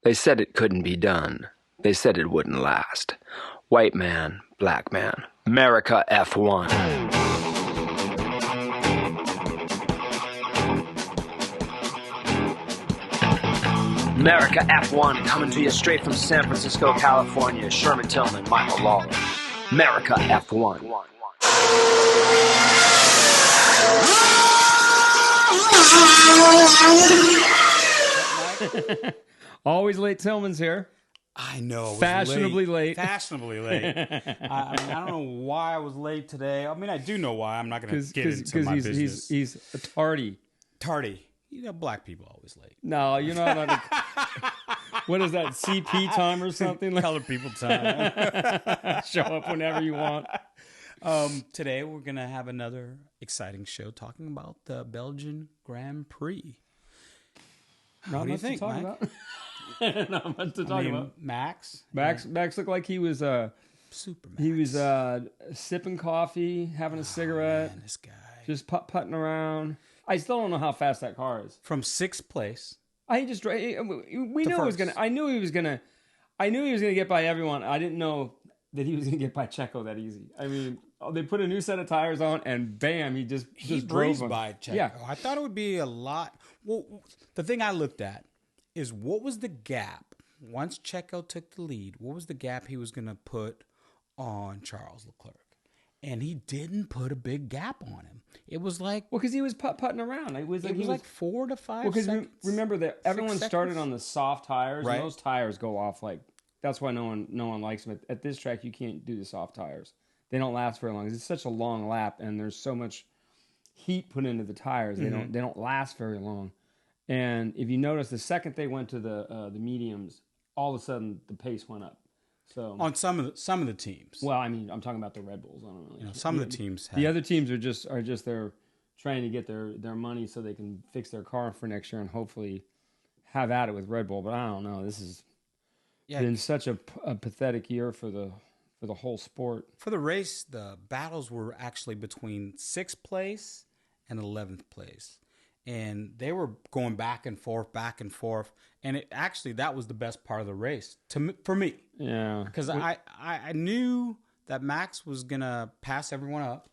They said it couldn't be done. They said it wouldn't last. White man, black man. America F1. America F1 coming to you straight from San Francisco, California. Sherman Tillman, Michael Lawler. America F1. Always late. Tillman's here. I know. Fashionably late. Fashionably late. I don't know why I was late today. I mean, I do know why. I'm not going to get into my business. He's a tardy. Tardy. You know, black people are always late. No, you're not. What is that, CP time or something? Colored people time. Show up whenever you want. Today, we're going to have another exciting show talking about the Belgian Grand Prix. What do you think, Mike? Not much to talk about. Max looked like he was Super Max. He was sipping coffee, having a cigarette, Man, this guy. just putting around. I still don't know how fast that car is. From sixth place. We knew it was gonna. I knew he was gonna get by everyone. I didn't know that he was gonna get by Checo that easy. I mean, they put a new set of tires on, and bam, he just breezed by Checo. Yeah. I thought it would be a lot. Well, the thing I looked at is what was the gap once Checo took the lead? What was the gap he was going to put on Charles Leclerc? And he didn't put a big gap on him. It was like because he was putting around. It was like 4 to 5 because seconds. Remember that everyone started on the soft tires, right? And those tires go off like that's why no one likes them. At this track, you can't do the soft tires. They don't last very long. It's such a long lap, and there's so much heat put into the tires. They don't last very long. And if you notice, the second they went to the mediums, all of a sudden the pace went up. So on some of the teams. Well, I mean, I'm talking about the Red Bulls. I don't really. Some of the teams. The other teams are just they're trying to get their money so they can fix their car for next year and hopefully have at it with Red Bull. But I don't know. This has been such a pathetic year for the whole sport. For the race, the battles were actually between 6th place and 11th place. And they were going back and forth. And that was the best part of the race for me. Yeah. Because I knew that Max was going to pass everyone up.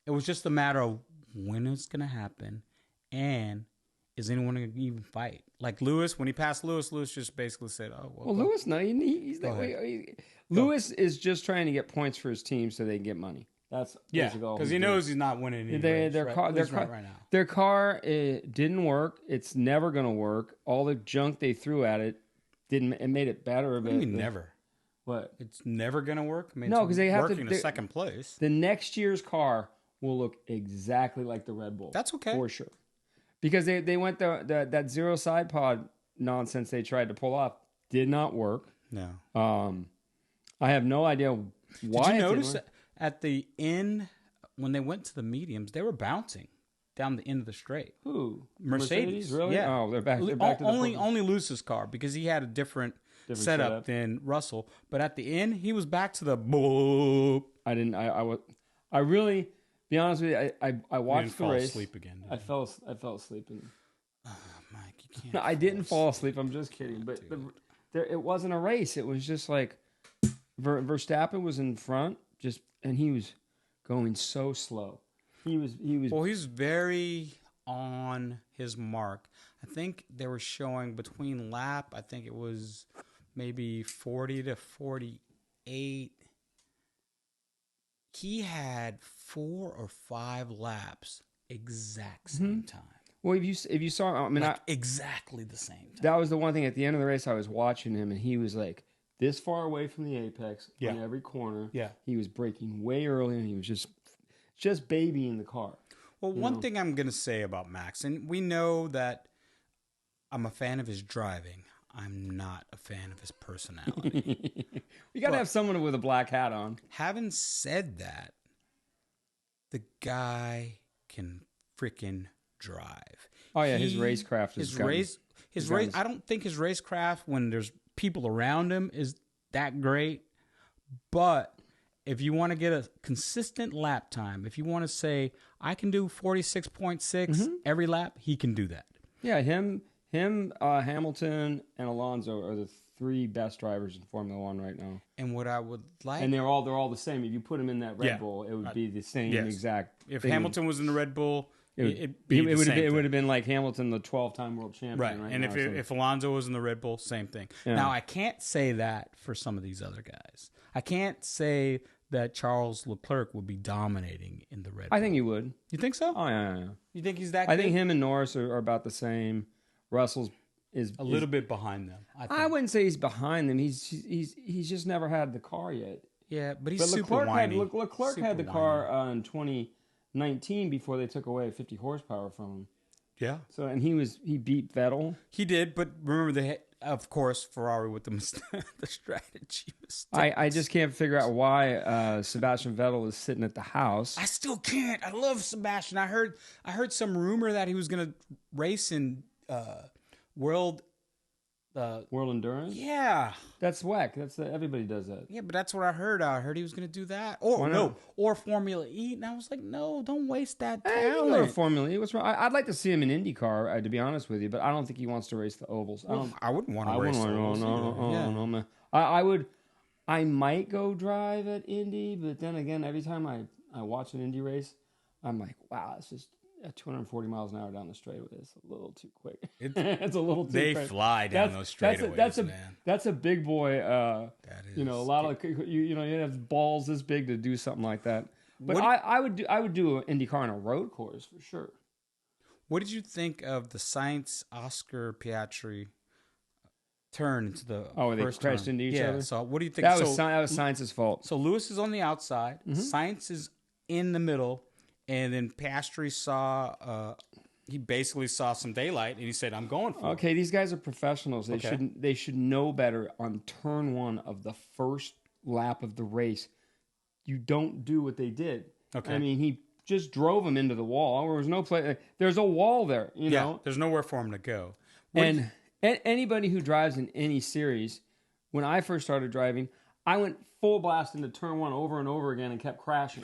It was just a matter of when it's going to happen and is anyone going to even fight? Like Lewis, when he passed Lewis just basically said, oh, well. Lewis, no, he's that way. Lewis is just trying to get points for his team so they can get money. That's because he knows he's not winning any their car now. Their car didn't work. It's never going to work. All the junk they threw at it it made it better. What do you mean never? What? It's never going to work? I mean, no, because they have to in second place. The next year's car will look exactly like the Red Bull. That's okay. For sure. Because they went that zero side pod nonsense they tried to pull off did not work. No. I have no idea why. Did you notice at the end, when they went to the mediums, they were bouncing down the end of the straight. Who? Mercedes? Really? Yeah. Oh, they're back to the only Lewis's car because he had a different setup than Russell. But at the end, he was back to the boop. I really, be honest with you, I watched the race. Asleep again. I fell asleep. Mike, you can't. No, I didn't fall asleep. I'm just kidding. But it wasn't a race. It was just like Verstappen was in front, and he was going so slow. He was. Well, he's very on his mark. I think they were showing between lap. I think it was maybe 40 to 48. He had 4 or 5 laps exact same time. Well, if you saw, I mean, exactly the same time. That was the one thing at the end of the race. I was watching him, and he was like this far away from the apex on every corner. Yeah, he was braking way early, and he was just babying the car. Well, one thing I'm going to say about Max, and we know that I'm a fan of his driving. I'm not a fan of his personality. You got to have someone with a black hat on. Having said that, the guy can freaking drive. Oh yeah, his racecraft is his race. I don't think his racecraft when there's people around him is that great. But if you want to get a consistent lap time, if you want to say I can do 46.6 every lap, he can do that. Yeah, him Him, Hamilton, and Alonso are the 3 best drivers in Formula One right now. And what I would like, And they're all the same. If you put them in that Red Bull, it would be the same exact. If thing. Hamilton was in the Red Bull, it would have been like Hamilton, the 12-time world champion. Right. And if Alonso was in the Red Bull, same thing. Yeah. Now, I can't say that for some of these other guys. I can't say that Charles Leclerc would be dominating in the Red Bull. I think he would. You think so? Oh, yeah. You think he's that good? I think him and Norris are about the same. Russell's is a little bit behind them. I wouldn't say he's behind them. He's just never had the car yet. Yeah, but he's super whiny. Leclerc had the car in 2019 before they took away 50 horsepower from him. Yeah. So he beat Vettel. He did, but remember of course Ferrari with the strategy mistake. I just can't figure out why Sebastian Vettel is sitting at the house. I still can't. I love Sebastian. I heard some rumor that he was going to race in World Endurance? Yeah. That's whack. Everybody does that. Yeah, but that's what I heard. I heard he was going to do that. Or Formula E. And I was like, no, don't waste that talent. Formula E. What's wrong? I'd like to see him in IndyCar, to be honest with you, but I don't think he wants to race the ovals. I wouldn't want to race the ovals. No, man. I might go drive at Indy, but then again, every time I watch an Indy race, I'm like, wow, it's just at 240 miles an hour down the straightaway. It's a little too quick. It's a little too quick. They fly down those straightaways, man. That's a big boy. That is. A lot of you have balls this big to do something like that. But I would do an IndyCar on a road course for sure. What did you think of the Sainz Oscar Piastri turn into the they crashed into each other? So what do you think? That was Sainz's fault. So Lewis is on the outside. Mm-hmm. Sainz is in the middle. And then Piastri he basically saw some daylight, and he said, "I'm going for it." Okay, these guys are professionals. They should know better. On turn 1 of the first lap of the race, you don't do what they did. Okay, I mean, he just drove him into the wall. There was no place. There's a wall there. You know, there's nowhere for him to go. And anybody who drives in any series, when I first started driving, I went full blast into turn 1 over and over again and kept crashing.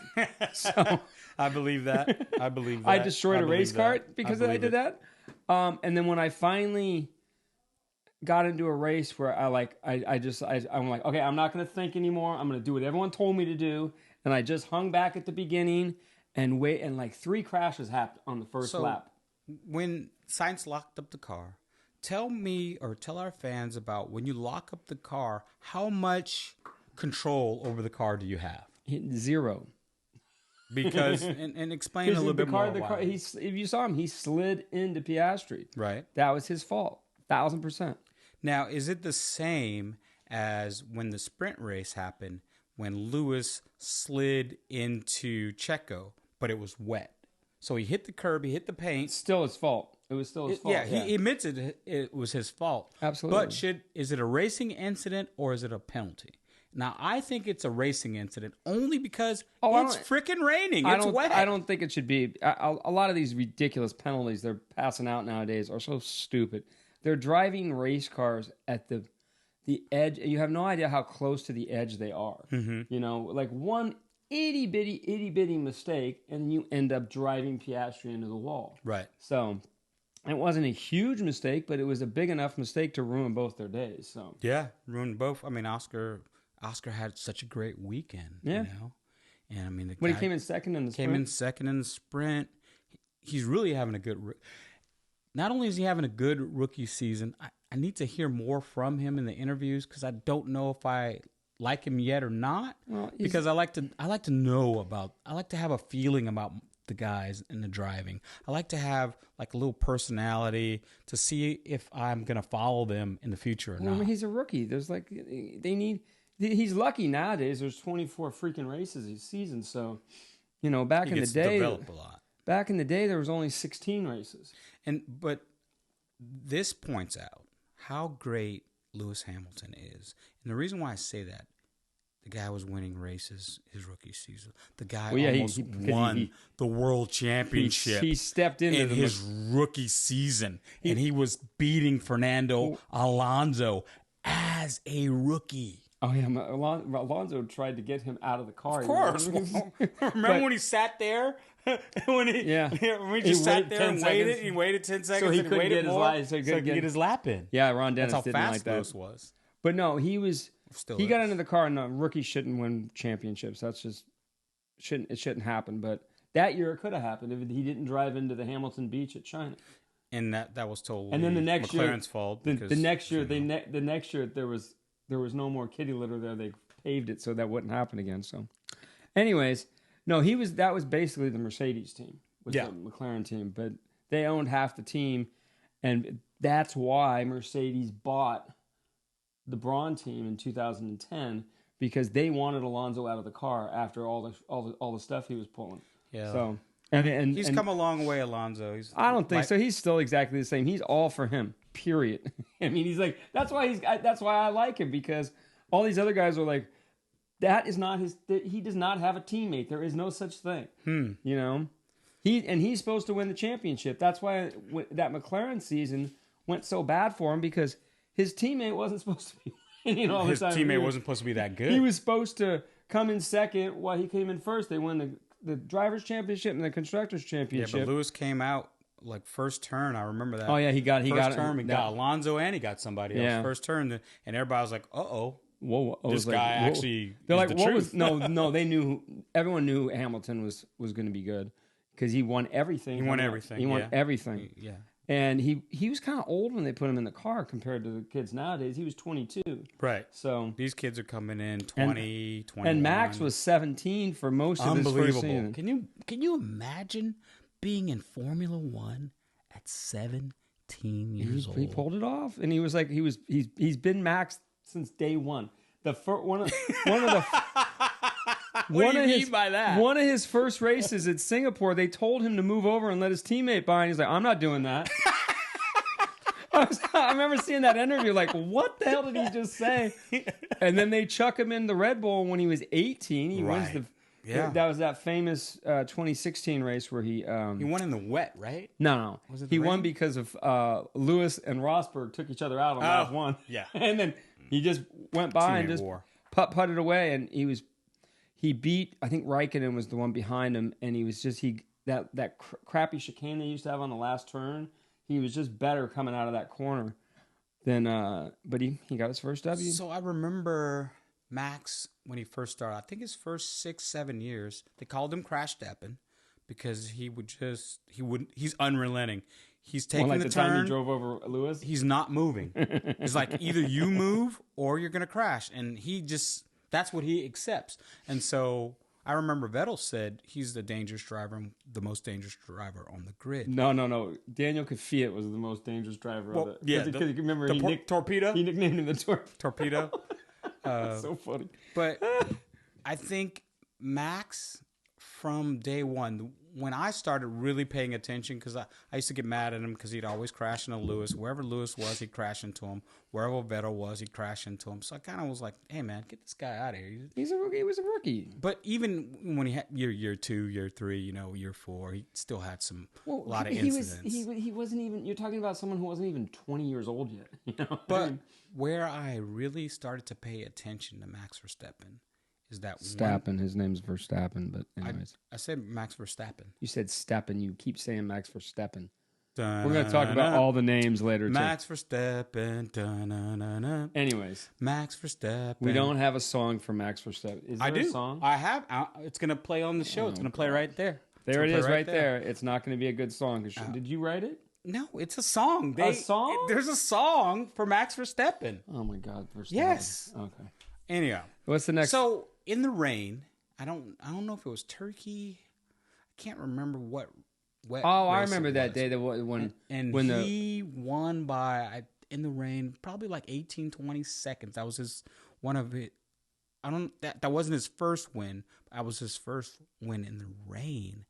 So I believe that. I destroyed a race cart because I did that. And then when I finally got into a race where I'm like, okay, I'm not going to think anymore. I'm going to do what everyone told me to do. And I just hung back at the beginning and wait. And like 3 crashes happened on the first lap. When Sainz locked up the car, tell me or tell our fans about when you lock up the car, how much control over the car do you have? 0. Because and explain a little bit more. If you saw him, he slid into Piastri. Right. That was his fault. 1,000%. Now, is it the same as when the sprint race happened when Lewis slid into Checo, but it was wet? So he hit the curb, he hit the paint. Still his fault. It was still his fault. Yeah, he admits it was his fault. Absolutely. But is it a racing incident or is it a penalty? Now, I think it's a racing incident only because it's freaking raining. It's wet. I don't think it should be. A lot of these ridiculous penalties they're passing out nowadays are so stupid. They're driving race cars at the edge. You have no idea how close to the edge they are. Mm-hmm. Like one itty bitty mistake, and you end up driving Piastri into the wall. Right. So it wasn't a huge mistake, but it was a big enough mistake to ruin both their days. So yeah, ruined both. I mean, Oscar had such a great weekend. Yeah. And I mean, he came in second in the sprint. He's really having a good. Not only is he having a good rookie season, I need to hear more from him in the interviews because I don't know if I like him yet or not. Well, because I like to know about. I like to have a feeling about the guys in the driving. I like to have like a little personality to see if I'm going to follow them in the future or not. I mean, he's a rookie. There's they need. He's lucky nowadays. There's 24 freaking races a season. So, back in the day, develop a lot. Back in the day, there was only 16 races. But this points out how great Lewis Hamilton is, and the reason why I say that, the guy was winning races his rookie season. The guy almost won the world championship. He stepped in his rookie season, and he was beating Fernando Alonso as a rookie. Oh yeah, Alonso tried to get him out of the car. Of course. Remember when he sat there? when he just sat there and waited. He waited 10 seconds. So he and couldn't waited get his more, so he could get his lap in. Yeah, Ron Dennis That's how didn't fast like that. Lewis was. But no, he got into the car, and rookies shouldn't win championships. That's just shouldn't happen. But that year it could have happened if he didn't drive into the Hamilton Beach at China. And that was totally and then the next McLaren's fault. The next year, the next year there was no more kitty litter there. They paved it so that wouldn't happen again. So, anyways, no, that was basically the Mercedes team with the McLaren team, but they owned half the team, and that's why Mercedes bought the Braun team in 2010 because they wanted Alonso out of the car after all the stuff he was pulling. Yeah. So and he's come a long way, Alonso. I don't think so. He's still exactly the same. He's all for him. Period. I mean, he's like that's why I like him because all these other guys are like that is not his. He does not have a teammate. There is no such thing. You know, he's supposed to win the championship. That's why that McLaren season went so bad for him because his teammate wasn't supposed to be winning all the time. His teammate wasn't supposed to be that good. He was supposed to come in second while he came in first. They won the drivers' championship and the constructors' championship. Yeah, but Lewis came out like first turn. I remember that. Oh yeah, he got Alonso and he got somebody else first turn, and everybody was like, "Uh-oh." Whoa, this guy actually. They're like, the what truth. No. They knew. Everyone knew Hamilton was going to be good because he won everything. He won everything. Yeah. And he was kind of old when they put him in the car compared to the kids nowadays. He was 22. Right. So these kids are coming in 20, 21. And Max was 17 for most of his first season. Can you imagine being in Formula One at 17 years old? He pulled it off, and he was like he's been Max since day one. One of his first races at Singapore, they told him to move over and let his teammate by, and he's like, "I'm not doing that." I remember seeing that interview, like, what the hell did he just say? And then they chuck him in the Red Bull when he was 18. He wins the. Yeah. That was that famous 2016 race where he won in the wet, right? No. He won because of Lewis and Rosberg took each other out on lap one. Yeah. And then he just went by and just putted away, and he beat, I think Raikkonen was the one behind him, and he was just that crappy chicane they used to have on the last turn. He was just better coming out of that corner than but he got his first W. So I remember Max when he first started. I think his first 6-7 years, they called him Crash Steppin because he's unrelenting. He's taking the turn. Time he drove over Lewis. He's not moving. It's like either you move or you're gonna crash, and that's what he accepts. And so I remember Vettel said he's the dangerous driver, the most dangerous driver on the grid. No. Daniel Kvyat was the most dangerous driver. Well, because remember Torpedo. He nicknamed him the Torpedo. So funny. But I think Max from day one, when I started really paying attention, because I used to get mad at him because he'd always crash into Lewis. Wherever Lewis was, he'd crash into him. Wherever Vettel was, he'd crash into him. So I kind of was like, hey, man, get this guy out of here. He's a rookie. He was a rookie. But even when he had year 2, year 3, year 4, he still had a lot of incidents. He wasn't even, you're talking about someone who wasn't even 20 years old yet. You know? But where I really started to pay attention to Max Verstappen is that his name's Verstappen, but anyways. I said Max Verstappen. You said Steppen. You keep saying Max Verstappen. We're going to talk about all the names later, Max Verstappen. Da-na-na-na. Anyways. Max Verstappen. We don't have a song for Max Verstappen. Is there a song? I have. It's going to play on the show. It's going to play right there. There it is right there. It's not going to be a good song. Did you write it? No, it's a song. A song? There's a song for Max Verstappen. Oh, my God. Verstappen. Yes. Okay. Anyhow. What's the next? So, in the rain, I don't know if it was Turkey. I can't remember what I remember that day when he won by in the rain probably like 18-20 seconds. That was that wasn't his first win. That was his first win in the rain.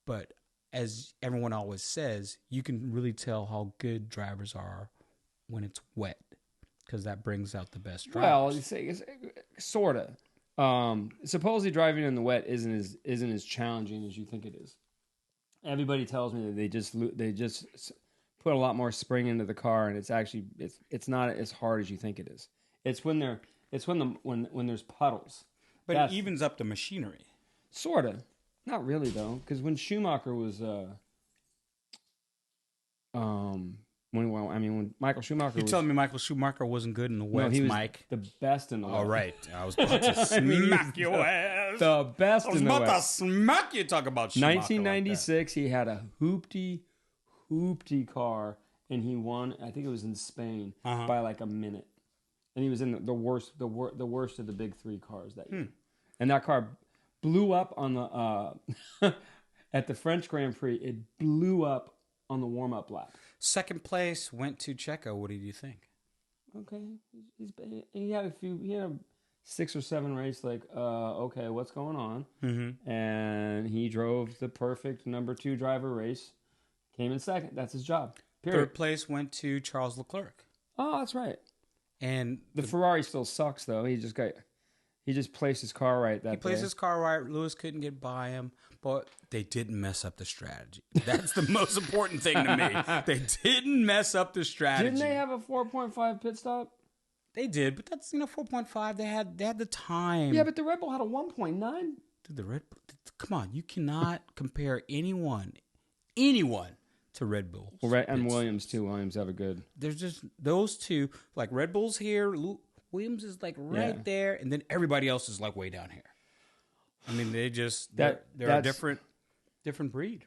But as everyone always says, you can really tell how good drivers are when it's wet because that brings out the best drivers. Well, sort of. Supposedly driving in the wet isn't as challenging as you think it is. Everybody tells me that they just put a lot more spring into the car, and it's actually it's not as hard as you think it is. It's when It's when there's puddles. But it evens up the machinery. Sorta. Not really though, because when Schumacher was when Michael Schumacher You telling me Michael Schumacher wasn't good in the wets, no, he was Mike? the best in the wets. All right. I was about to smack your ass. The best in the wets. I was about to smack you talk about Schumacher 1996, he had a hoopty car, and he won, I think it was in Spain, by like a minute. And he was in the worst of the big three cars that year. And that car blew up on the at the French Grand Prix. It blew up on the warm-up lap. Second place went to Checo. What did you think? Okay, he had a 6 or 7 race. Like, okay, what's going on? Mm-hmm. And he drove the perfect number 2 driver race. Came in second. That's his job. Period. Third place went to Charles Leclerc. Oh, that's right. And the Ferrari still sucks though. He just placed his car right that day. He placed his car right. Lewis couldn't get by him, but they didn't mess up the strategy. That's the most important thing to me. They didn't mess up the strategy. Didn't they have a 4.5 pit stop? They did, but that's 4.5. They had the time. Yeah, but the Red Bull had a 1.9. Dude, the Red Bull. Come on, you cannot compare anyone to Red Bull. Well, and Williams too. Williams have a good. There's just those two. Like Red Bull's here. Williams is like right there, and then everybody else is like way down here. I mean, they're a different breed.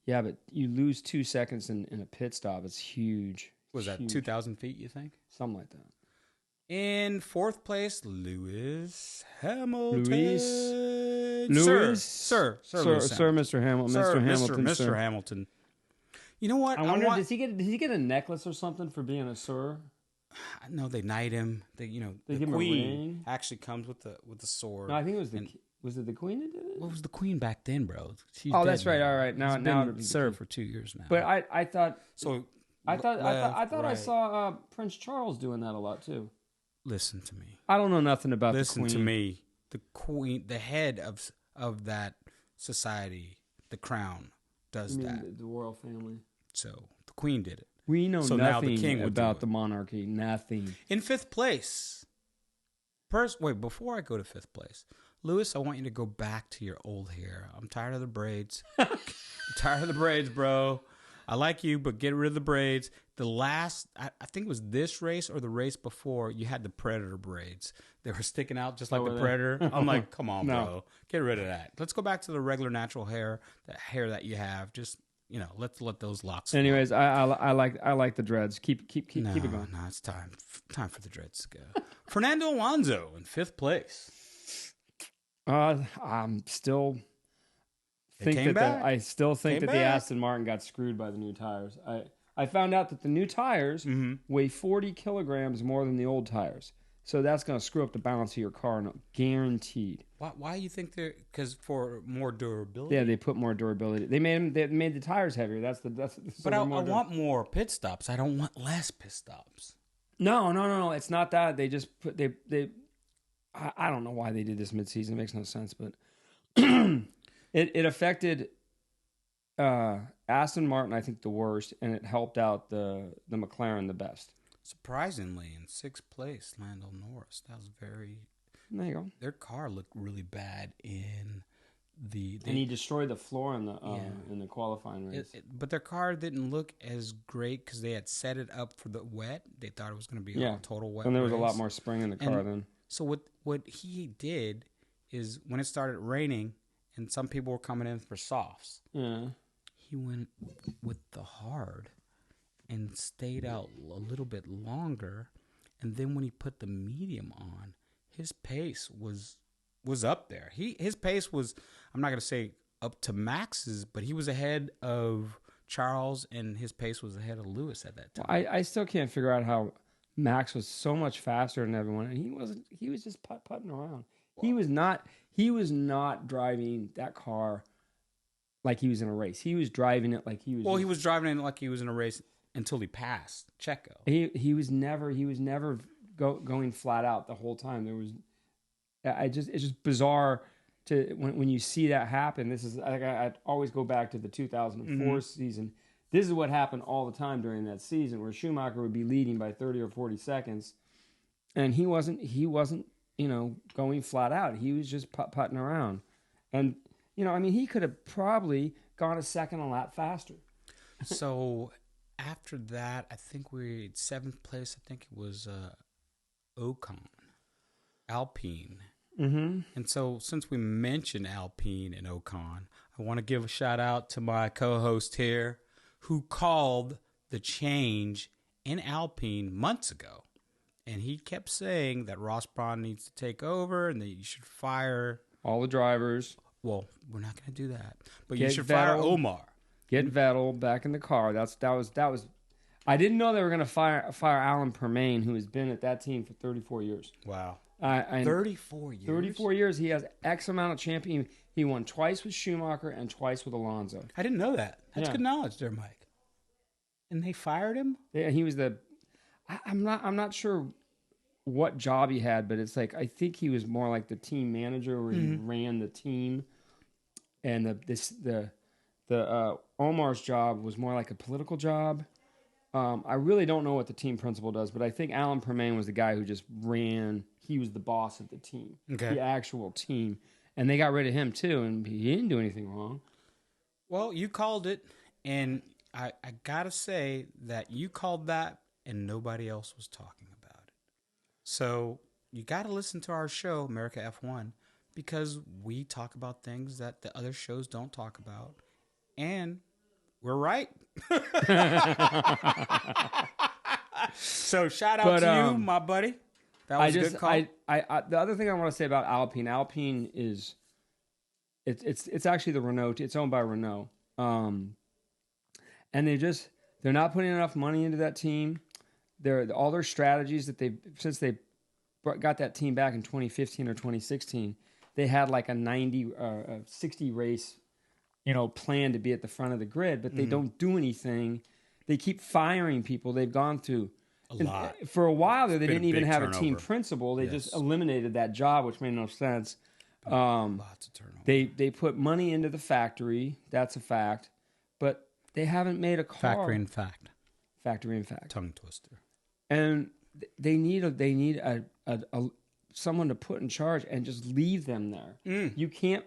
Yeah, but you lose 2 seconds in a pit stop. It's huge. Was that 2,000 feet? You think? Something like that. In fourth place, Lewis Hamilton. Lewis, Sir, Mr. Hamilton, Mr. Hamilton. You know what? I wonder, does he get a necklace or something for being a sir? No, they knight him. They give the him queen a ring? actually comes with the sword. No, I think it was was it the queen that did it? What was the queen back then, bro? She's that's dead right. now. All right, now been sir for 2 years now. But I thought so. I thought I saw Prince Charles doing that a lot too. Listen to me. I don't know nothing about the Listen queen. to me. The queen, the head of that society, the crown, does that. The royal family. So the queen did it. We know so nothing now the king about the monarchy. Nothing. In fifth place. Before I go to fifth place, Lewis, I want you to go back to your old hair. I'm tired of the braids. I'm tired of the braids, bro. I like you, but get rid of the braids. The last, I think it was this race or the race before, you had the Predator braids. They were sticking out just like the Predator. I'm like, come on, bro. Get rid of that. Let's go back to the regular natural hair, that hair that you have. Just, let's let those locks flow. Anyways, I like the dreads. Keep it going. No, it's time for the dreads to go. Fernando Alonso in fifth place. I'm still think that I still think that the Aston Martin got screwed by the new tires. I found out that the new tires weigh 40 kilograms more than the old tires. So that's going to screw up the balance of your car, guaranteed. Why do you think they're? Because for more durability. Yeah, they put more durability. They made the tires heavier. But I want more pit stops. I don't want less pit stops. No. It's not that. They just put they. I don't know why they did this midseason. It makes no sense, but it affected Aston Martin, I think, the worst, and it helped out the McLaren the best. Surprisingly, in sixth place, Lando Norris. That was very. There you go. Their car looked really bad in the. And he destroyed the floor in the qualifying race. But their car didn't look as great because they had set it up for the wet. They thought it was going to be a total wet. And there was race. A lot more spring in the car then. So what he did is when it started raining and some people were coming in for softs. Yeah. He went with the hard and stayed out a little bit longer, and then when he put the medium on, his pace was up there. His pace was, I'm not going to say up to Max's, but he was ahead of Charles, and his pace was ahead of Lewis at that time. I still can't figure out how Max was so much faster than everyone, and he wasn't. He was just putting around. He was not driving that car like he was in a race. He was driving it like he was. Well, he was driving it like he was in a race until he passed Checo. He was never going flat out the whole time. There was, it's just bizarre to when you see that happen. This is I always go back to the 2004 season. This is what happened all the time during that season, where Schumacher would be leading by 30 or 40 seconds, and he wasn't going flat out. He was just putting around. And, he could have probably gone a second a lap faster. So after that, I think we 7th place. I think it was Ocon, Alpine. Mm-hmm. And so since we mentioned Alpine and Ocon, I want to give a shout out to my co-host here who called the change in Alpine months ago. And he kept saying that Ross Brawn needs to take over and that you should fire all the drivers. Well, we're not going to do that. But you should fire Omar. Get Vettel back in the car. That was. I didn't know they were going to fire Alan Permane, who has been at that team for 34 years. Wow. 34 years. 34 years. He has X amount of champion. He won twice with Schumacher and twice with Alonso. I didn't know that. That's good knowledge there, Mike. And they fired him? Yeah, he was the. I'm not sure what job he had, but it's like I think he was more like the team manager, where he ran the team, and the Omar's job was more like a political job. I really don't know what the team principal does, but I think Alan Permane was the guy who just ran. He was the boss of the team, the actual team, and they got rid of him too, and he didn't do anything wrong. Well, you called it, and I gotta say that you called that, and nobody else was talking about it. So you gotta listen to our show, America F1, because we talk about things that the other shows don't talk about, and we're right. So shout out to you, my buddy. That was a good call. The other thing I want to say about Alpine is it's actually the Renault. It's owned by Renault, and they're not putting enough money into that team. All their strategies that since they got that team back in 2015 or 2016, they had like a 60 race plan to be at the front of the grid, but they don't do anything. They keep firing people. They've gone through a lot. For a while there, they didn't even have turnover. a team principal. They just eliminated that job, which made no sense. Lots of turnover. They put money into the factory. That's a fact. But they haven't made a car. Factory in fact. Tongue twister. And they need a someone to put in charge and just leave them there. You can't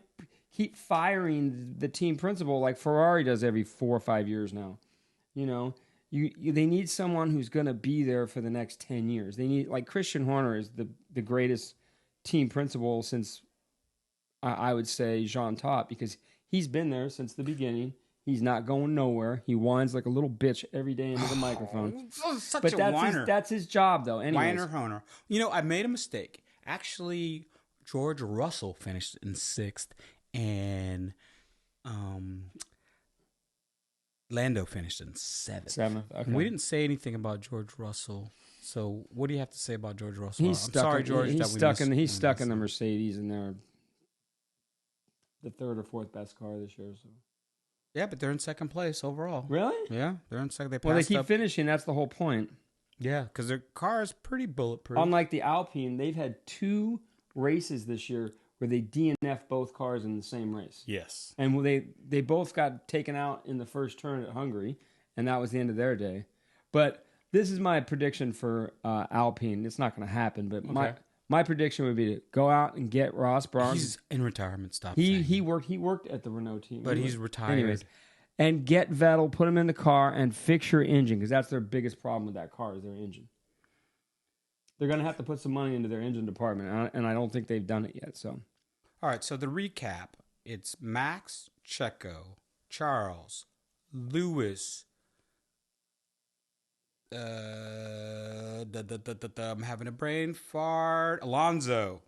keep firing the team principal like Ferrari does every 4 or 5 years now. They need someone who's going to be there for the next 10 years. They need, like, Christian Horner is the greatest team principal since, I would say, Jean Todt, because he's been there since the beginning. He's not going nowhere. He whines like a little bitch every day into the microphone. Such a whiner. That's his job, though. Anyways. Whiner Horner. I made a mistake. Actually, George Russell finished in 6th, and Lando finished in 7th. Okay. We didn't say anything about George Russell. So, what do you have to say about George Russell? I'm sorry, George. He's stuck in the Mercedes, and they're the 3rd or 4th best car this year. So. Yeah, but they're in 2nd place overall. Really? Yeah, they're in 2nd. They keep finishing. That's the whole point. Yeah, because their car is pretty bulletproof. Unlike the Alpine, they've had 2 races this year where they DNF both cars in the same race. Yes. And they both got taken out in the first turn at Hungary, and that was the end of their day. But this is my prediction for Alpine. It's not going to happen, but my prediction would be to go out and get Ross Brawn. He's in retirement. Stop. He worked at the Renault team, but he's retired. Anyways, and get Vettel, put him in the car, and fix your engine, because that's their biggest problem with that car is their engine. They're going to have to put some money into their engine department, and I don't think they've done it yet. So, all right. So the recap: it's Max, Checo, Charles, Lewis. I'm having a brain fart. Alonso,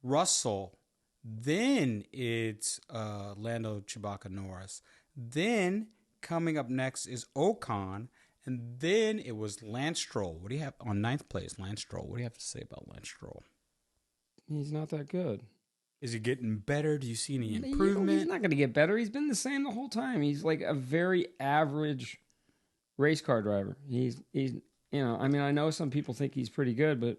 Russell. Then it's Lando, Chewbacca, Norris. Then coming up next is Ocon. And then it was Lance Stroll. What do you have on 9th place? Lance Stroll. What do you have to say about Lance Stroll? He's not that good. Is he getting better? Do you see any improvement? He's not going to get better. He's been the same the whole time. He's like a very average race car driver. He's I know some people think he's pretty good, but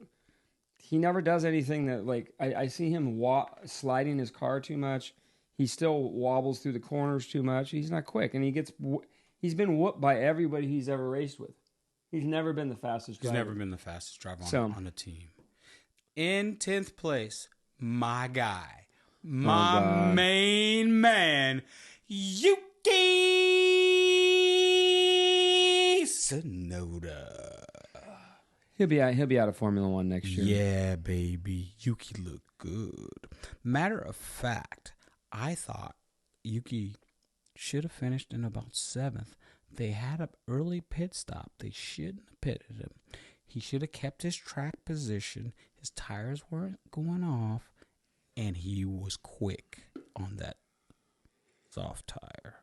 he never does anything that, like, I see him sliding his car too much. He still wobbles through the corners too much. He's not quick, and he's been whooped by everybody he's ever raced with. He's never been the fastest driver. He's never been the fastest driver on the team. In 10th place, my guy, Oh, my God. main man, Yuki Tsunoda. He'll be out of Formula One next year. Yeah, baby. Yuki looked good. Matter of fact, I thought Yuki should have finished in about 7th. They had an early pit stop. They shouldn't have pitted him. He should have kept his track position. His tires weren't going off, and he was quick on that soft tire.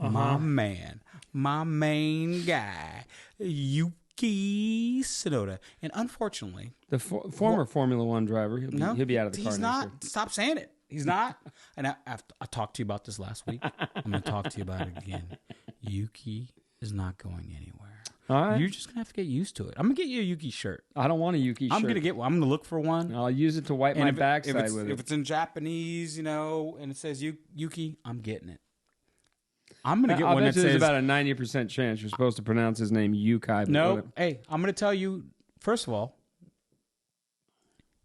My man, my main guy, Yuki Tsunoda. And unfortunately, The former Formula One driver, he'll be out of the car he's next not. year. Stop saying it. He's not. And I talked to you about this last week. I'm going to talk to you about it again. Yuki is not going anywhere. All right. You're just going to have to get used to it. I'm going to get you a Yuki shirt. I don't want a Yuki shirt. I'm going to get one. I'm going to look for one. I'll use it to wipe my backside with it. If it's in Japanese, and it says Yuki, I'm getting it. I'm going to get one that says... there's about a 90% chance you're supposed to pronounce his name Yukai. No. Hey, I'm going to tell you, first of all,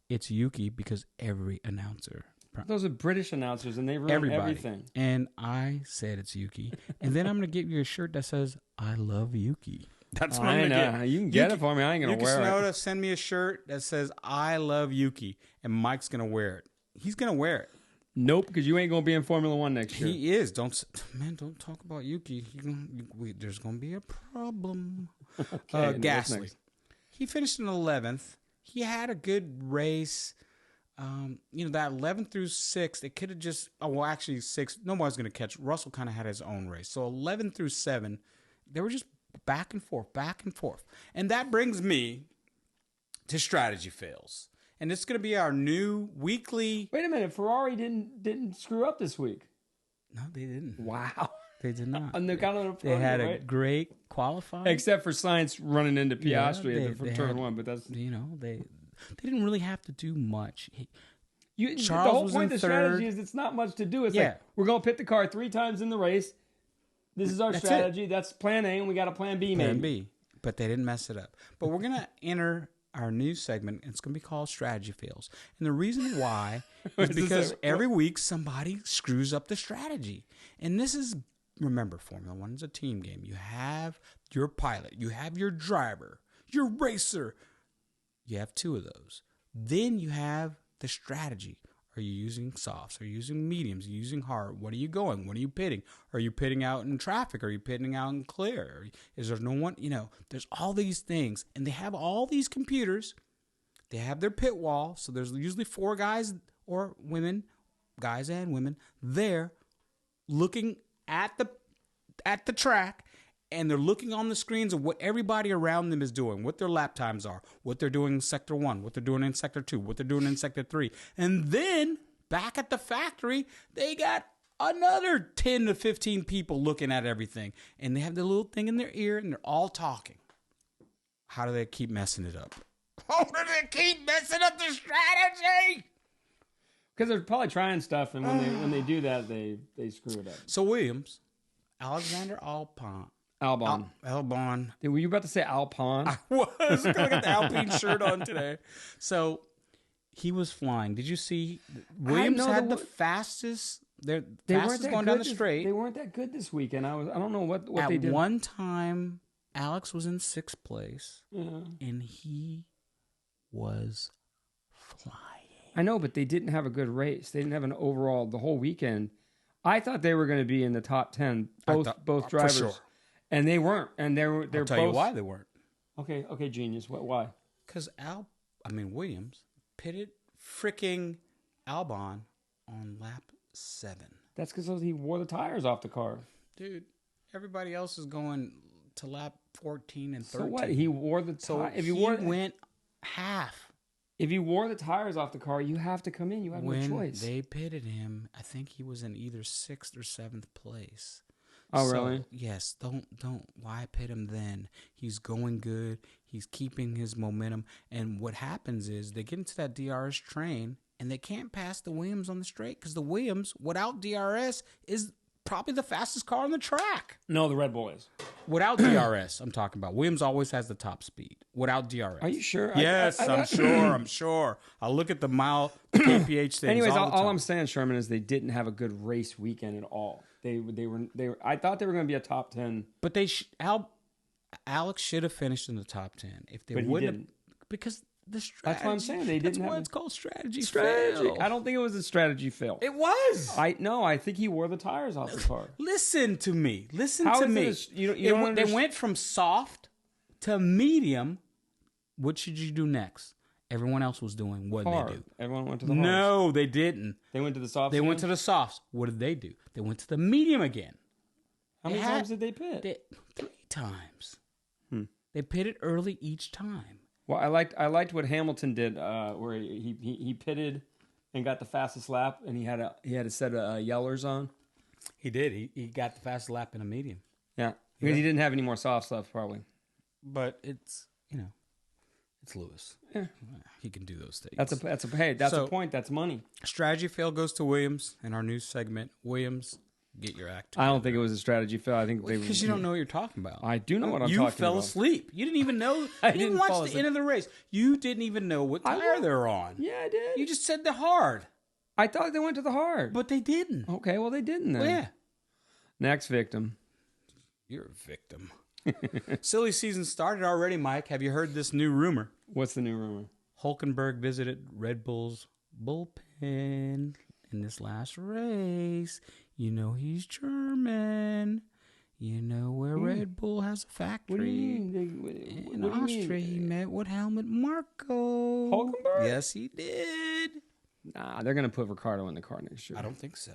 it's Yuki because every announcer... Those are British announcers, and they ruin everything. And I said it's Yuki. And then I'm going to give you a shirt that says, I love Yuki. That's what I'm going to get. You can get it for me. I ain't going to wear Tsunoda, it. send me a shirt that says, I love Yuki. And Mike's going to wear it. He's going to wear it. Nope, because you ain't going to be in Formula One next year. He is. Don't talk about Yuki. There's going to be a problem. Okay, Gasly. He finished in 11th. He had a good race. That 11 through 6, it could have just... Oh, well, actually, 6, nobody's going to catch. Russell kind of had his own race. So 11 through 7, they were just back and forth, back and forth. And that brings me to strategy fails. And it's going to be our new weekly... Wait a minute. Ferrari didn't screw up this week. No, they didn't. Wow. They did not. On the kind of They had a great qualifying. Except for Sainz running into Piastri at the turn 1, but that's... They didn't really have to do much. The Charles whole was point in of the strategy third. is it's not much to do. It's Yeah. like, we're going to pit the car 3 times in the race. This is our That's strategy. That's plan A, and we got a plan B, maybe. Plan B. But they didn't mess it up. But we're going to enter our new segment. It's going to be called Strategy Fails. And the reason why is because every week somebody screws up the strategy. And this is, remember, Formula One is a team game. You have your pilot. You have your driver. Your racer. You have 2 of those. Then you have the strategy. Are you using softs? Are you using mediums? Are you using hard? What are you going? What are you pitting? Are you pitting out in traffic? Are you pitting out in clear? Is there no one? There's all these things. And they have all these computers. They have their pit wall. So there's usually 4 guys or women, guys and women, there looking at the track. And they're looking on the screens of what everybody around them is doing, what their lap times are, what they're doing in Sector 1, what they're doing in Sector 2, what they're doing in Sector 3. And then, back at the factory, they got another 10 to 15 people looking at everything. And they have the little thing in their ear, and they're all talking. How do they keep messing it up? How do they keep messing up the strategy? Because they're probably trying stuff, and when they do that, they screw it up. So Williams, Alexander Albon. Albon. Were you about to say Alpine? I was. I got the Alpine shirt on today. So he was flying. Did you see? Williams had the fastest. They fastest going down the straight. They weren't that good this weekend. I don't know what they did. At one time, Alex was in 6th place, and he was flying. I know, but they didn't have a good race. They didn't have an overall the whole weekend. I thought they were going to be in the top 10, both drivers. For sure. And they weren't, and they're I'll tell you why they weren't. Okay, genius. Why? Because Williams pitted freaking Albon on lap 7. That's because he wore the tires off the car, dude. Everybody else is going to lap 14 and 13. So what? He wore the tires. If he went half. If you wore the tires off the car, you have to come in. You have no choice. When they pitted him, I think he was in either 6th or 7th place. Oh, really? Yes. Don't. Why pit him then? He's going good. He's keeping his momentum. And what happens is they get into that DRS train, and they can't pass the Williams on the straight because the Williams, without DRS, is probably the fastest car on the track. No, the Red Bull is. Without DRS, I'm talking about. Williams always has the top speed. Without DRS. Are you sure? Yes, I'm sure. I'm sure. I'll look at the mile KPH things. Anyways, all all I'm saying, Sherman, is they didn't have a good race weekend at all. They were. I thought they were going to be a top 10. But Alex should have finished in the top 10 if they But he wouldn't didn't. have, because the strategy. That's what I'm saying. They didn't That's why have it's called strategy. strategy. Fail. I don't think it was a strategy fail. It was. I think he wore the tires off the car. Listen to me. Listen How to is me. it they They went from soft to medium. What should you do next? Everyone else was doing what did they do? Everyone went to the hards. No, they didn't. They went to the softs. They went to the softs. What did they do? They went to the medium again. How many times did they pit? 3 times. They pitted early each time. Well, I liked what Hamilton did, where he pitted and got the fastest lap, and he had a set of yellers on. He did. He got the fastest lap in a medium. Yeah, because he didn't have any more soft stuff probably. But it's it's Lewis. Yeah, he can do those things. That's a point. That's money. Strategy fail goes to Williams in our news segment. Williams, get your act together. I don't think it was a strategy fail. I think because you don't know what you're talking about. I do know what I'm talking about. You fell asleep. You didn't even know. You didn't watch the end of the race. You didn't even know what tire they're on. Yeah, I did. You just said the hard. I thought they went to the hard, but they didn't. Okay, well they didn't then. Well, yeah. Next victim. You're a victim. Silly season started already, Mike. Have you heard this new rumor? What's the new rumor? Hulkenberg visited Red Bull's bullpen in this last race. You know he's German. You know where Red Bull has a factory. What do you mean? In Austria, he met with Helmut Marko. Hulkenberg? Yes, he did. Nah, they're going to put Ricardo in the car next year. I don't think so.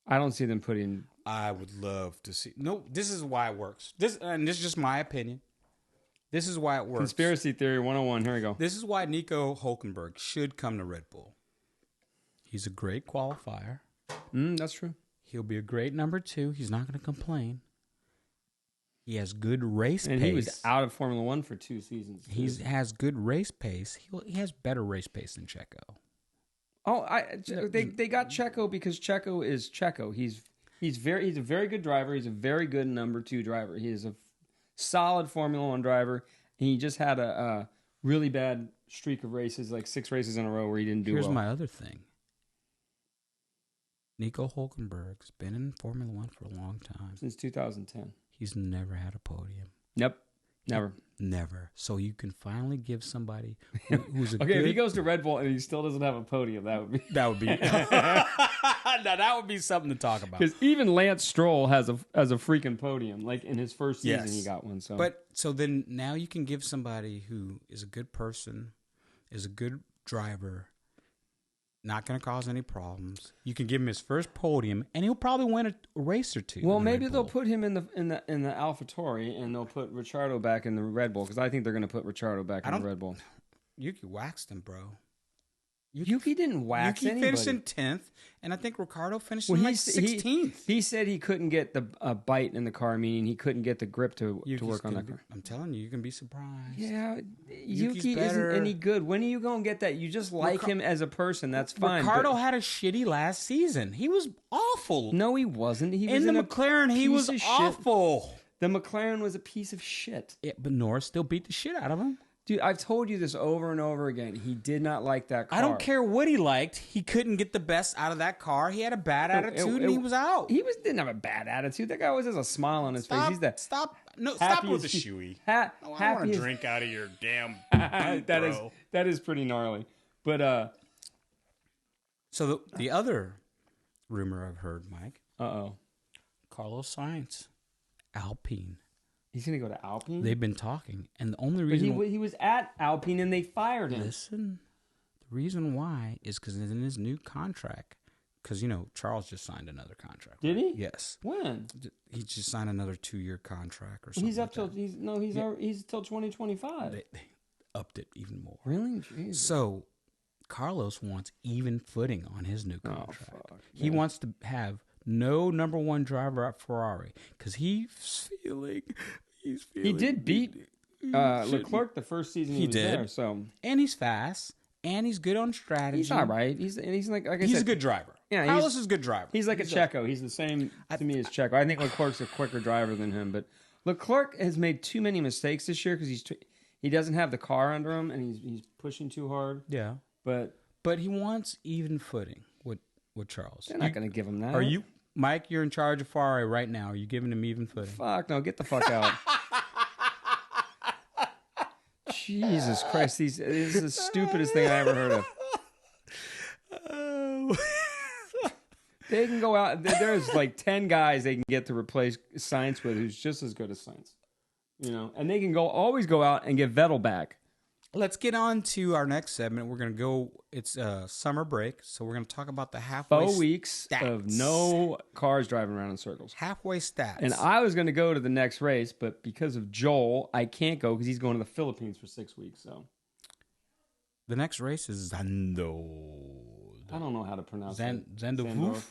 I don't see them putting... I would love to see... No, this is why it works. This is just my opinion. This is why it works. Conspiracy theory 101. Here we go. This is why Nico Hulkenberg should come to Red Bull. He's a great qualifier. That's true. He'll be a great number 2. He's not going to complain. He has good race pace. And he was out of Formula 1 for 2 seasons. He has good race pace. He has better race pace than Checo. Oh, they got Checo because Checo is Checo. He's a very good driver. He's a very good number 2 driver. He is a solid Formula 1 driver. And he just had a really bad streak of races, like 6 races in a row where he didn't do well. Here's my other thing. Nico Hulkenberg's been in Formula 1 for a long time. Since 2010. He's never had a podium. Yep. Never. Never. So you can finally give somebody who's a okay, if he goes to Red Bull and he still doesn't have a podium, that would be now that would be something to talk about. Because even Lance Stroll has a freaking podium. Like in his first season, he got one. So then now you can give somebody who is a good person, is a good driver, not going to cause any problems. You can give him his first podium, and he'll probably win a race or 2. Well, maybe they'll put him in the AlphaTauri, and they'll put Ricciardo back in the Red Bull because I think they're going to put Ricciardo back in the Red Bull. Yuki waxed him, bro. Yuki didn't wax Yuki anybody. finished in 10th, and I think Ricciardo finished in 16th. He said he couldn't get the bite in the car, meaning he couldn't get the grip to work on that car. I'm telling you, you can be surprised. Yeah, Yuki isn't any good. When are you going to get that? You just like him as a person. That's fine. Ricciardo had a shitty last season. He was awful. No, he wasn't. He was in the McLaren, he was awful. The McLaren was a piece of shit. Yeah, but Norris still beat the shit out of him. Dude, I've told you this over and over again. He did not like that car. I don't care what he liked. He couldn't get the best out of that car. He had a bad attitude, and he was out. He didn't have a bad attitude. That guy always has a smile on his face. He's stop with the shoey. I want to drink out of your damn boot, that is pretty gnarly. But so the other rumor I've heard, Mike. Carlos Sainz, Alpine. He's going to go to Alpine? They've been talking. And the only reason... But he was at Alpine and they fired him. Listen, the reason why is because in his new contract, because, Charles just signed another contract. Did he? Yes. When? He just signed another 2-year contract or something. He's up till... He's till 2025. They upped it even more. Really? Jesus. So, Carlos wants even footing on his new contract. He wants to have... no number 1 driver at Ferrari because he's feeling. He did beat Leclerc the first season he was there. So and he's fast and he's good on strategy. He's all right. He's like I He's said, a good driver. Yeah, Carlos is a good driver. He's like a Checo. He's the same to me as Checo. I think Leclerc's a quicker driver than him, but Leclerc has made too many mistakes this year because he doesn't have the car under him and he's pushing too hard. Yeah, but he wants even footing with Charles. They're not going to give him that. Are you, Mike? You're in charge of Ferrari right now. Are you giving him even footing? Fuck no! Get the fuck out. Jesus Christ! This is the stupidest thing I ever heard of. Oh. They can go out. There's like 10 guys they can get to replace Sainz with, who's just as good as Sainz. And they can always go out and get Vettel back. Let's get on to our next segment. We're going to go. It's a summer break, so we're going to talk about the halfway 4 weeks stats. of no cars driving around in circles. Halfway stats. And I was going to go to the next race, but because of Joel, I can't go because he's going to the Philippines for 6 weeks. So the next race is Zando. I don't know how to pronounce it. Zandorf.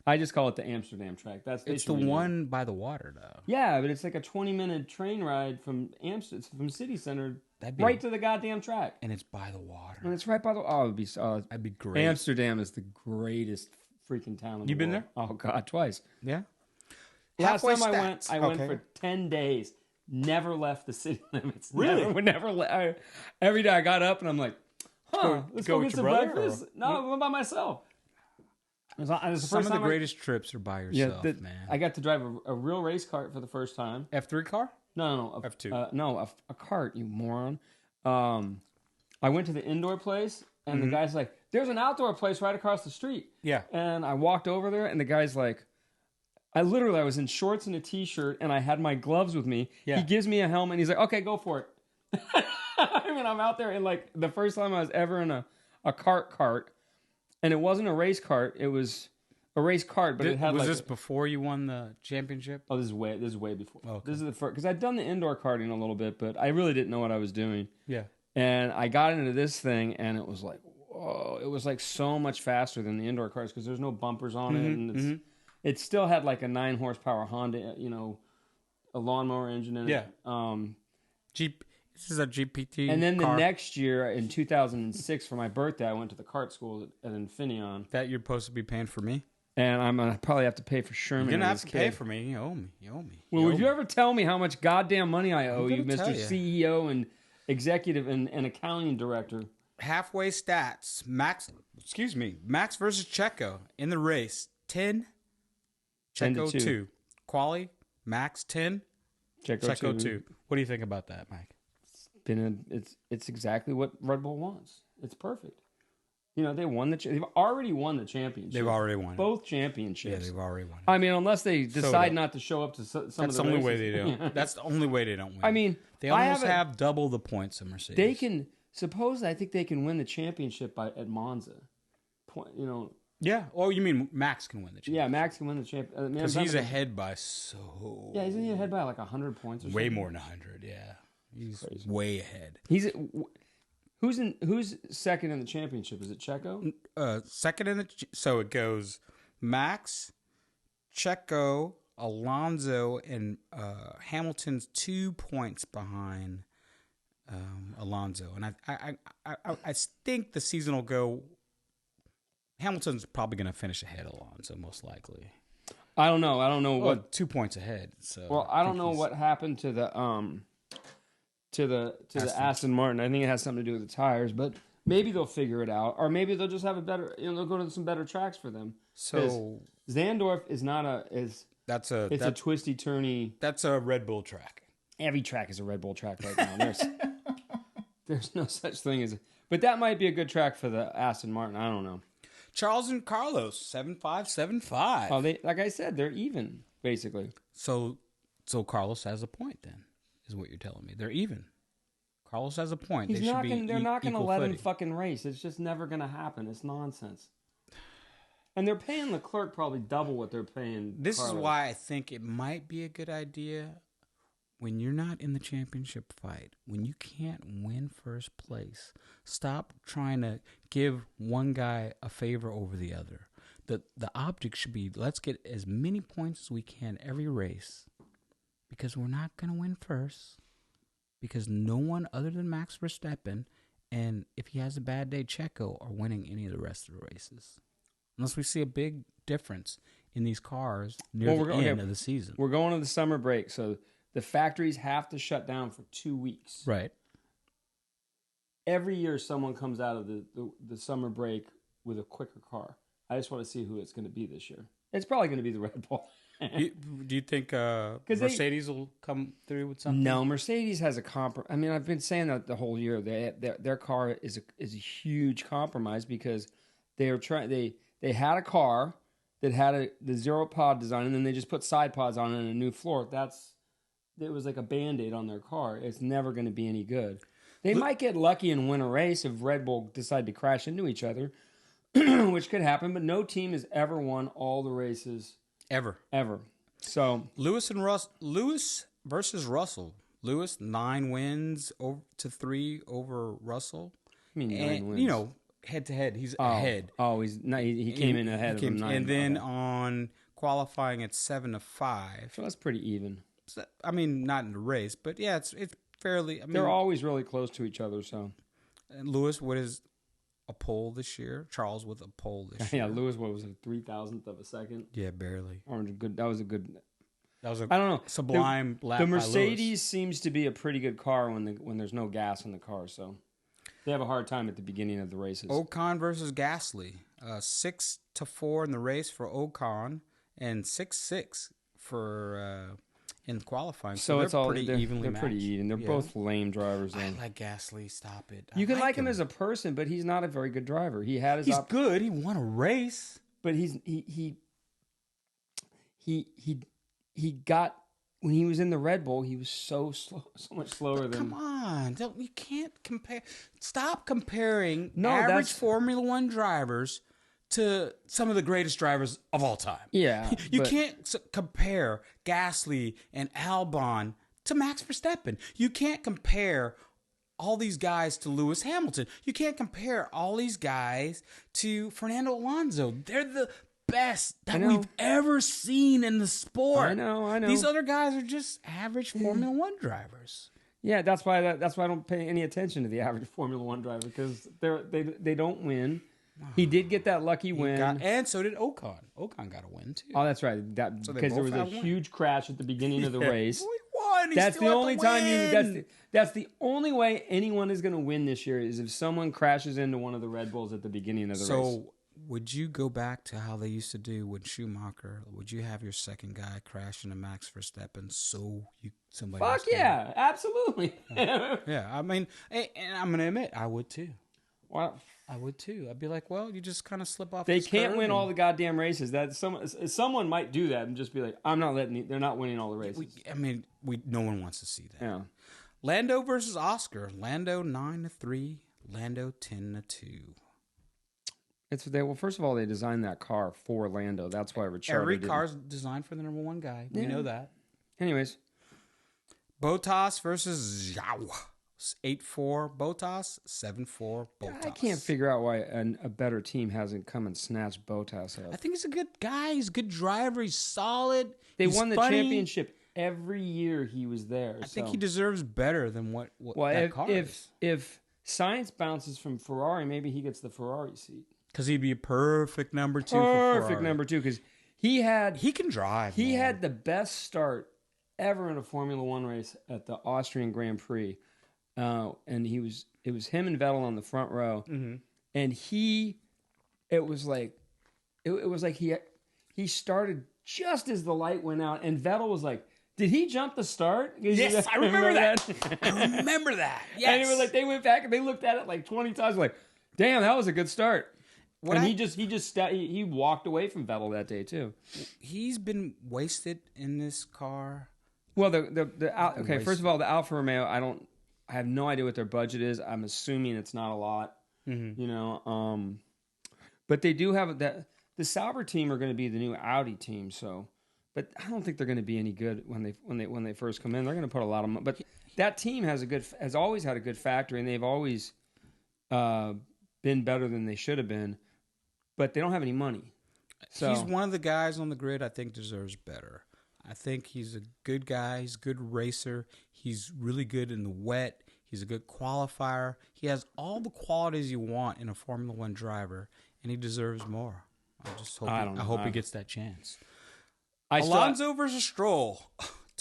I just call it the Amsterdam track. It's the one by the water, though. Yeah, but it's like a 20-minute train ride from city center right to the goddamn track. And it's by the water. And it's right by the. Oh, it'd be. That'd be great. Amsterdam is the greatest freaking town in the world. You been there? Oh God, twice. Yeah. Last time I went for 10 days. Never left the city limits. Really? Never. Every day I got up and I'm like, let's go get some breakfast. No, I went by myself. Some of the greatest trips are by yourself, man. I got to drive a real race cart for the first time. F3 car? No. F2. A cart, you moron. I went to the indoor place, and the guy's like, there's an outdoor place right across the street. Yeah. And I walked over there, and the guy's like, I was in shorts and a T-shirt, and I had my gloves with me. Yeah. He gives me a helmet, and he's like, okay, go for it. I mean, I'm out there, and like the first time I was ever in a cart. And it wasn't a race cart; it was a race cart. But it had was this before you won the championship? Oh, this is way before. Okay. This is the first because I'd done the indoor karting a little bit, but I really didn't know what I was doing. Yeah. And I got into this thing, and it was like, whoa! It was like so much faster than the indoor cars because there's no bumpers on it, and it still had like a 9 horsepower Honda, a lawnmower engine in it. Yeah. This is a GPT. And then the next year, in 2006, for my birthday, I went to the kart school at Infineon. That you're supposed to be paying for me? And I'm going to probably have to pay for Sherman. You're going to have to pay for me. You owe me. Well, would you ever tell me how much goddamn money I owe you, Mr. CEO and executive and accounting director? Halfway stats. Max versus Checo in the race. 10. Checo 2. Quali. Max 10. Checo 2. What do you think about that, Mike? It's exactly what Red Bull wants. It's perfect. They won they've already won the championship. They've already won both championships. Yeah, they've already won. I mean, unless they decide not to show up to some of the races. That's the only way they don't. That's the only way they don't win. I mean, they almost have double the points of Mercedes. They can I think they can win the championship at Monza. Yeah. Oh, you mean Max can win the championship? Yeah, Max can win the championship because he's ahead by so. Yeah, isn't he ahead by like 100 points or something? Way more than 100. Yeah, he's way ahead. Who's second in the championship? Is it Checo? Second in so it goes Max, Checo, Alonso, and Hamilton's 2 points behind Alonso, and I think the season will go. Hamilton's probably going to finish ahead of Alonso, most likely. I don't know. What 2 points ahead. So well, I don't know what happened to the Aston Martin. I think it has something to do with the tires, but maybe they'll figure it out, or maybe they'll just have a better. They'll go to some better tracks for them. So Zandorf is not a a twisty turny. That's a Red Bull track. Every track is a Red Bull track right now. There's no such thing as. But that might be a good track for the Aston Martin. I don't know. Charles and Carlos 7-5. Oh, like I said, they're even basically. So Carlos has a point. Then is what you're telling me. They're even. Carlos has a point. They're not going to let him fucking race. It's just never going to happen. It's nonsense. And they're paying Leclerc probably double what they're paying. This Carlos. is why I think it might be a good idea when you're not in the championship fight, when you can't win first place, stop trying to give one guy a favor over the other. The object should be, let's get as many points as we can every race, because we're not going to win first. because no one other than Max Verstappen, and if he has a bad day, Checo, are winning any of the rest of the races. Unless we see a big difference in these cars near the end of the season. We're going to the summer break, so the factories have to shut down for 2 weeks. Right. Every year someone comes out of the summer break with a quicker car. I just want to see who it's going to be this year. It's probably going to be the Red Bull. Do you think Mercedes will come through with something? No, Mercedes has a compromise. I mean, I've been saying that the whole year. Their car is a huge compromise because they had a car that had the zero pod design, and then they just put side pods on it and a new floor. It was like a Band-Aid on their car. It's never going to be any good. They might get lucky and win a race if Red Bull decide to crash into each other, which could happen, but no team has ever won all the races. Ever. So Lewis versus Russell. Lewis 9 wins to 3 over Russell. I mean 9 wins. You know, head to head, he's ahead. Oh, he came in ahead of him 9. And then on qualifying at 7-5. So that's pretty even. So, I mean, not in the race, but yeah, it's fairly. I mean, they're always really close to each other. So Lewis, what is a pole this year? Charles with a pole this year. Yeah, Lewis, what was it, 3,000th of a second? Yeah, barely. That was a good. That was I don't know. Sublime lap. The Mercedes seems to be a pretty good car when there's no gas in the car, so they have a hard time at the beginning of the races. Ocon versus Gasly, 6-4 in the race for Ocon, and 6-6 for in qualifying. So it's they're all pretty evenly They're matched. pretty even. They're both lame drivers. I like Gasly. Stop it. You can like him as a person, but he's not a very good driver. He's good. He won a race, but he got, when he was in the Red Bull, he was so slow, so much slower than. Come on, you can't compare. Stop comparing average Formula One drivers to some of the greatest drivers of all time. Yeah, you can't compare Gasly and Albon to Max Verstappen. You can't compare all these guys to Lewis Hamilton. You can't compare all these guys to Fernando Alonso. They're the best that we've ever seen in the sport. I know. These other guys are just average Formula One drivers. Yeah, that's why I don't pay any attention to the average Formula One driver, because they don't win. He did get that lucky win, and so did Ocon. Ocon got a win too. Oh, that's right. Because there was a huge crash at the beginning of the race. He won. That's the only time that's the only way anyone is going to win this year is if someone crashes into one of the Red Bulls at the beginning of the race. So, would you go back to how they used to do with Schumacher? Would you have your second guy crash into Max Verstappen somebody? Fuck yeah, absolutely. Yeah, I mean, and I'm going to admit, I would too. Well, I would too. I'd be like, well, you just kind of slip off. They can't win all the goddamn races. That someone might do that and just be like, I'm not letting. They're not winning all the races. No one wants to see that. Yeah. Lando versus Oscar. Lando 9-3. Lando 10-2. Well, first of all, they designed that car for Lando. That's why Ricciardo Every car's designed for the number one guy. We know that. Anyways, Bottas versus Zhao. 8-4 Bottas, 7-4 Bottas. I can't figure out why a better team hasn't come and snatched Bottas up. I think he's a good guy. He's a good driver. He's solid. He's won the championship every year he was there. I think he deserves better than what that car is. If Sainz bounces from Ferrari, maybe he gets the Ferrari seat. Because he'd be a perfect number 2 for Perfect number 2, because he can drive. He had the best start ever in a Formula One race at the Austrian Grand Prix. And it was him and Vettel on the front row, and it was like he started just as the light went out, and Vettel was like, did he jump the start? Yes, I remember that. I remember that. Yes. And it was like they went back and they looked at it like 20 times, like, damn, that was a good start. He walked away from Vettel that day too. He's been wasted in this car. Well, first of all, the Alfa Romeo, I have no idea what their budget is. I'm assuming it's not a lot, but they do have that. The Sauber team are going to be the new Audi team, but I don't think they're going to be any good when they first come in. They're going to put a lot of money, but that team has always had a good factory, and they've always been better than they should have been, but they don't have any money. So he's one of the guys on the grid I think deserves better. I think he's a good guy. He's a good racer. He's really good in the wet. He's a good qualifier. He has all the qualities you want in a Formula One driver, and he deserves more. I just hope I hope he gets that chance. Alonso versus Stroll.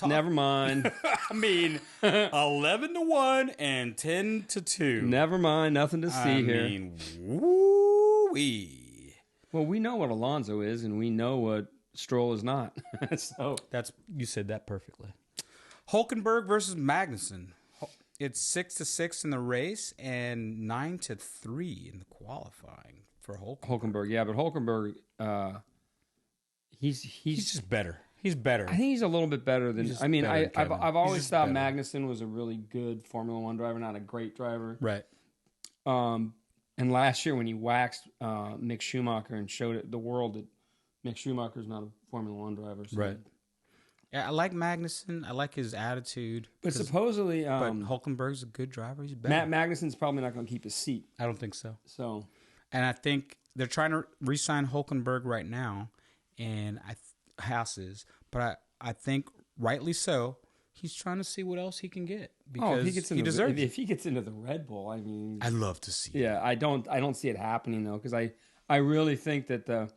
Never mind. I mean, 11-1 and 10-2. Never mind. Nothing to see here. I mean, woo-wee. Well, we know what Alonso is, and we know what Stroll is not. So you said that perfectly. Hulkenberg versus Magnussen. It's 6-6 in the race and 9-3 in the qualifying for Hulkenberg. Hulkenberg, yeah, but Hulkenberg, he's just better. He's better. I think he's a little bit better than. I mean, I've always thought better. Magnussen was a really good Formula One driver, not a great driver. Right. And last year when he waxed Mick Schumacher and showed the world that Mick Schumacher's not a Formula One driver. So. Right. Yeah, I like Magnussen. I like his attitude. But supposedly, but Hulkenberg's a good driver. He's better. Magnussen's probably not going to keep his seat. I don't think so. So, and I think they're trying to re-sign Hulkenberg right now, and Haas is. But I think rightly so. He's trying to see what else he can get because he deserves it. If he gets into the Red Bull, I mean, I'd love to see. Yeah, I don't see it happening though because I really think that the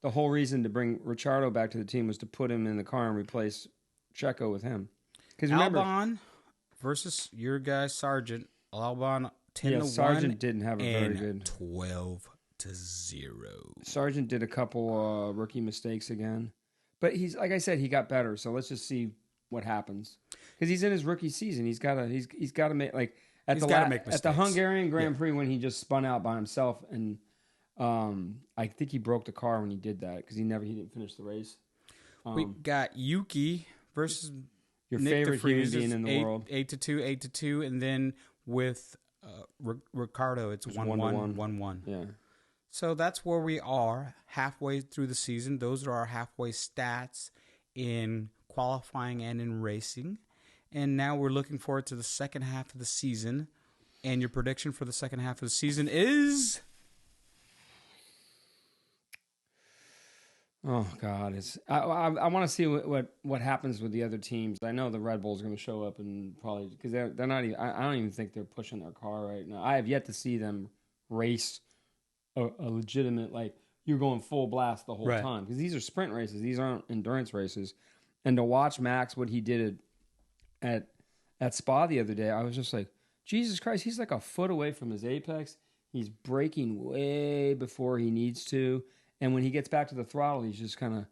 whole reason to bring Ricciardo back to the team was to put him in the car and replace Checo with him. Because Albon versus your guy Sargent. Albon 10-1. Sargent didn't have a very good 12-0. Sargent did a couple rookie mistakes again, but he's like I said, he got better. So let's just see what happens because he's in his rookie season. He's got to make like at the Hungarian Grand Prix when he just spun out by himself and. I think he broke the car when he did that because he didn't finish the race. We got Yuki versus your Nick favorite human being in the world. 8-2, and then with Ricardo, it's 1-1. Yeah. So that's where we are halfway through the season. Those are our halfway stats in qualifying and in racing. And now we're looking forward to the second half of the season. And your prediction for the second half of the season is? Oh God! I want to see what happens with the other teams. I know the Red Bull's going to show up and probably because they're not even. I don't even think they're pushing their car right now. I have yet to see them race a legitimate like you're going full blast the whole time because these are sprint races. These aren't endurance races. And to watch Max what he did at Spa the other day, I was just like, Jesus Christ! He's like a foot away from his apex. He's braking way before he needs to. And when he gets back to the throttle, he's just kind of,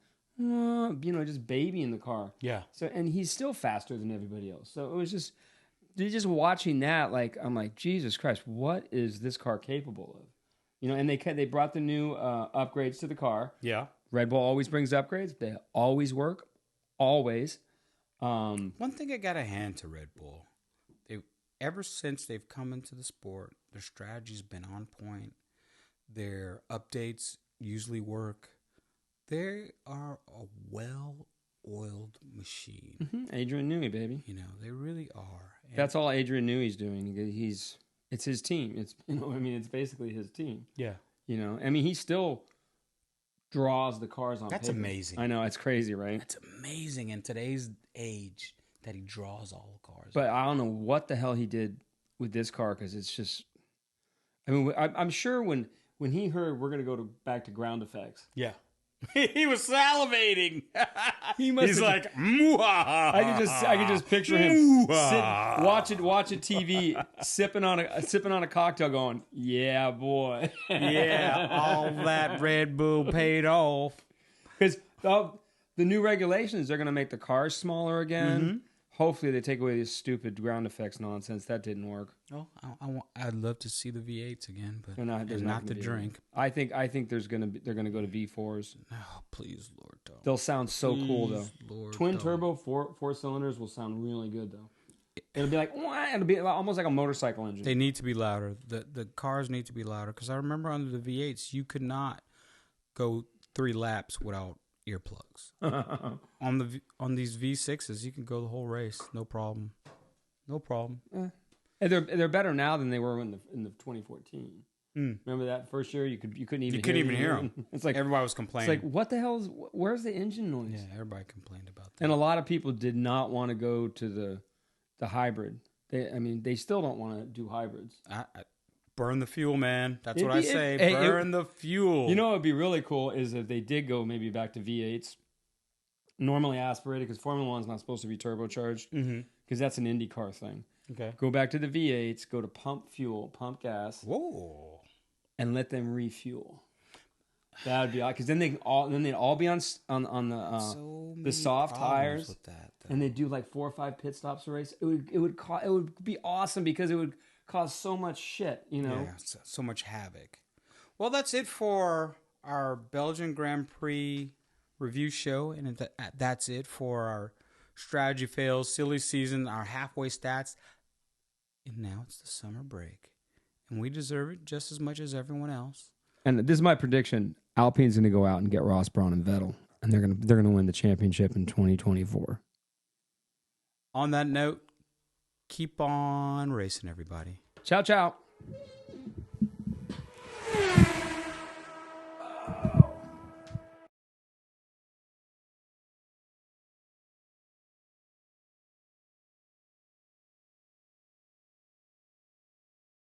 just babying the car. Yeah. So and he's still faster than everybody else. So it was just watching that. Like I'm like, Jesus Christ, what is this car capable of? And they brought the new upgrades to the car. Yeah. Red Bull always brings upgrades. They always work, always. One thing I got to hand to Red Bull, ever since they've come into the sport, their strategy's been on point. Their updates usually work. They are a well-oiled machine. Mm-hmm. Adrian Newey, baby. They really are. And that's all Adrian Newey's doing. It's his team. It's it's basically his team. Yeah. He still draws the cars on. That's paper. Amazing. I know it's crazy, right? That's amazing in today's age that he draws all the cars. But I don't know what the hell he did with this car because it's just. I'm sure when he heard we're going to go back to ground effects. Yeah. He was salivating. He's like, Mwah! I could just picture him watching TV, sipping on a cocktail, going, "Yeah, boy, yeah, all that Red Bull paid off." Because the new regulations, they're going to make the cars smaller again. Mm-hmm. Hopefully, they take away this stupid ground effects nonsense. That didn't work. Oh, I'd love to see the V8s again, but not the drink. I think they're going to go to V4s. Oh, please, Lord, Tom. They'll sound so cool though. Lord, Twin turbo, four cylinders will sound really good though. It'll be like it'll be almost like a motorcycle engine. They need to be louder. The cars need to be louder because I remember under the V8s you could not go 3 laps without earplugs. on these V6s, you can go the whole race, no problem. And they're better now than they were in the 2014. Remember that first year? You couldn't even hear them. It's like everybody was complaining. It's like, what the hell where's the engine noise? Yeah, everybody complained about that. And a lot of people did not want to go to the hybrid. They still don't want to do hybrids. I burn the fuel, man. That's what I say. Burn the fuel. You know what would be really cool is if they did go maybe back to V8s, normally aspirated, because Formula 1's not supposed to be turbocharged, because that's an IndyCar thing. Okay. Go back to the V8s, go to pump gas. Whoa. And let them refuel. That'd be because then they'd all be on the soft tires with that, and they do like 4 or 5 pit stops a race. It would be awesome because it would cause so much shit, Yeah, so much havoc. Well, that's it for our Belgian Grand Prix review show, and that's it for our strategy fails, silly season, our halfway stats. And now it's the summer break, and we deserve it just as much as everyone else. And this is my prediction: Alpine's going to go out and get Ross Brawn and Vettel, and they're going to win the championship in 2024. On that note, keep on racing, everybody. Ciao, ciao.